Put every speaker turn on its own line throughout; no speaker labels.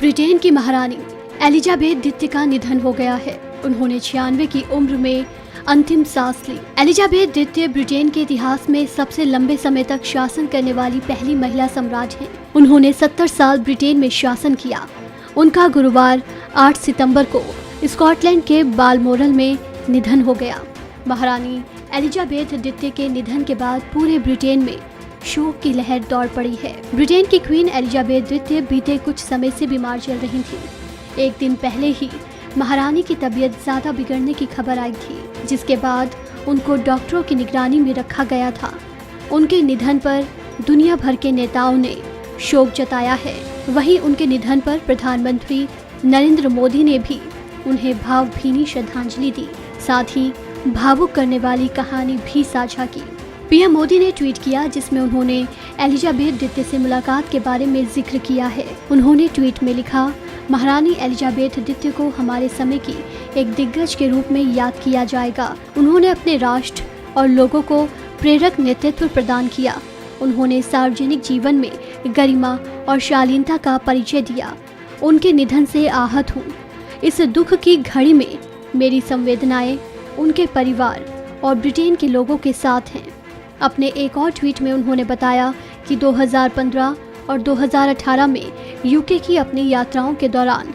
Britain की महारानी Elizabeth द्वितीय का निधन हो गया है। उन्होंने 96 की उम्र में अंतिम सांस ली। एलिजाबेथ द्वितीय ब्रिटेन के इतिहास में सबसे लंबे समय तक शासन करने वाली पहली महिला सम्राट हैं। उन्होंने 70 साल ब्रिटेन में शासन किया। उनका गुरुवार 8 सितंबर को स्कॉटलैंड के बालमोरल में निधन हो गया। महारानी एलिजाबेथ द्वितीय के निधन के बाद पूरे ब्रिटेन में शोक की लहर दौड़ पड़ी है। ब्रिटेन की क्वीन एलिजाबेथ द्वितीय बीते कुछ समय से बीमार चल रही थी। एक दिन पहले ही महारानी की तबीयत ज्यादा बिगड़ने की खबर आई थी, जिसके बाद उनको डॉक्टरों की निगरानी में रखा गया था। उनके निधन पर दुनिया भर के नेताओं ने शोक जताया है। वहीं उनके निधन पर प्रधानमंत्री नरेंद्र मोदी ने भी उन्हें भावभीनी श्रद्धांजलि दी, साथ ही भावुक करने वाली कहानी भी साझा की। पीएम मोदी ने ट्वीट किया, जिसमें उन्होंने एलिजाबेथ द्वितीय से मुलाकात के बारे में जिक्र किया है। उन्होंने ट्वीट में लिखा, महारानी एलिजाबेथ द्वितीय को हमारे समय की एक दिग्गज के रूप में याद किया जाएगा। उन्होंने अपने राष्ट्र और लोगों को प्रेरक नेतृत्व प्रदान किया। उन्होंने सार्वजनिक जीवन में गरिमा और शालीनता का परिचय दिया। उनके निधन से आहत हूँ। इस दुख की घड़ी में मेरी संवेदनाएं उनके परिवार और ब्रिटेन के लोगों के साथ हैं। अपने एक और ट्वीट में उन्होंने बताया कि 2015 और 2018 में यूके की अपनी यात्राओं के दौरान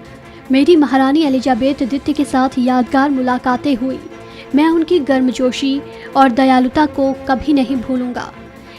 मेरी महारानी एलिजाबेथ द्वितीय के साथ यादगार मुलाकातें हुई। मैं उनकी गर्मजोशी और दयालुता को कभी नहीं भूलूंगा।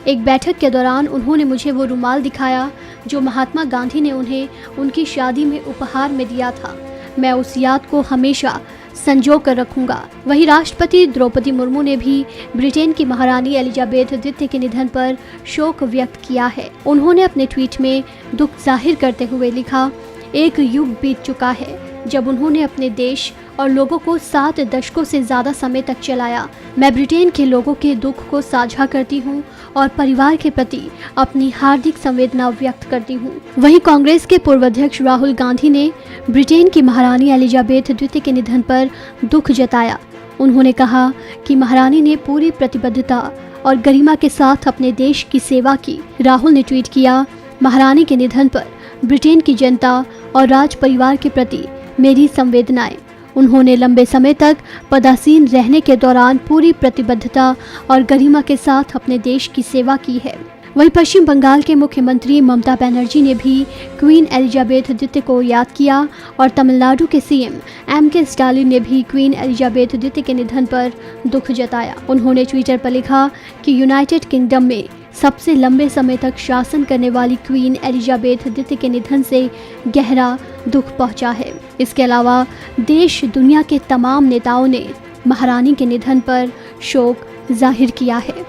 एक बैठक के दौरान उन्होंने मुझे वो रुमाल दिखाया जो महात्मा गांधी ने उन्हें उनकी शादी में उपहार में दिया था। मैं उस याद को हमेशा संजो कर रखूंगा। वहीं राष्ट्रपति द्रौपदी मुर्मू ने भी ब्रिटेन की महारानी एलिजाबेथ द्वितीय के निधन पर शोक व्यक्त किया है। उन्होंने अपने ट्वीट में दुख जाहिर करते हुए लिखा, एक युग बीत चुका है जब उन्होंने अपने देश और लोगों को 7 दशकों से ज्यादा समय तक चलाया। मैं ब्रिटेन के लोगों के दुख को साझा करती हूं और परिवार के प्रति अपनी हार्दिक संवेदना व्यक्त करती हूं। वहीं कांग्रेस के पूर्व अध्यक्ष राहुल गांधी ने ब्रिटेन की महारानी एलिजाबेथ द्वितीय के निधन पर दुख जताया। उन्होंने कहा कि महारानी ने पूरी प्रतिबद्धता और गरिमा के साथ अपने देश की सेवा की। राहुल ने ट्वीट किया, महारानी के निधन पर ब्रिटेन की जनता और राज परिवार के प्रति मेरी संवेदनाएं। उन्होंने लंबे समय तक पदासीन रहने के दौरान पूरी प्रतिबद्धता और गरिमा के साथ अपने देश की सेवा की है। वहीं पश्चिम बंगाल के मुख्यमंत्री ममता बनर्जी ने भी क्वीन एलिजाबेथ द्वितीय को याद किया और तमिलनाडु के सीएम एम.के. स्टालिन ने भी क्वीन एलिजाबेथ द्वितीय के निधन पर दुख जताया। उन्होंने ट्विटर पर लिखा कि यूनाइटेड किंगडम में सबसे लंबे समय तक शासन करने वाली क्वीन एलिजाबेथ द्वितीय के निधन से गहरा दुख पहुंचा है। इसके अलावा देश दुनिया के तमाम नेताओं ने महारानी के निधन पर शोक जाहिर किया है।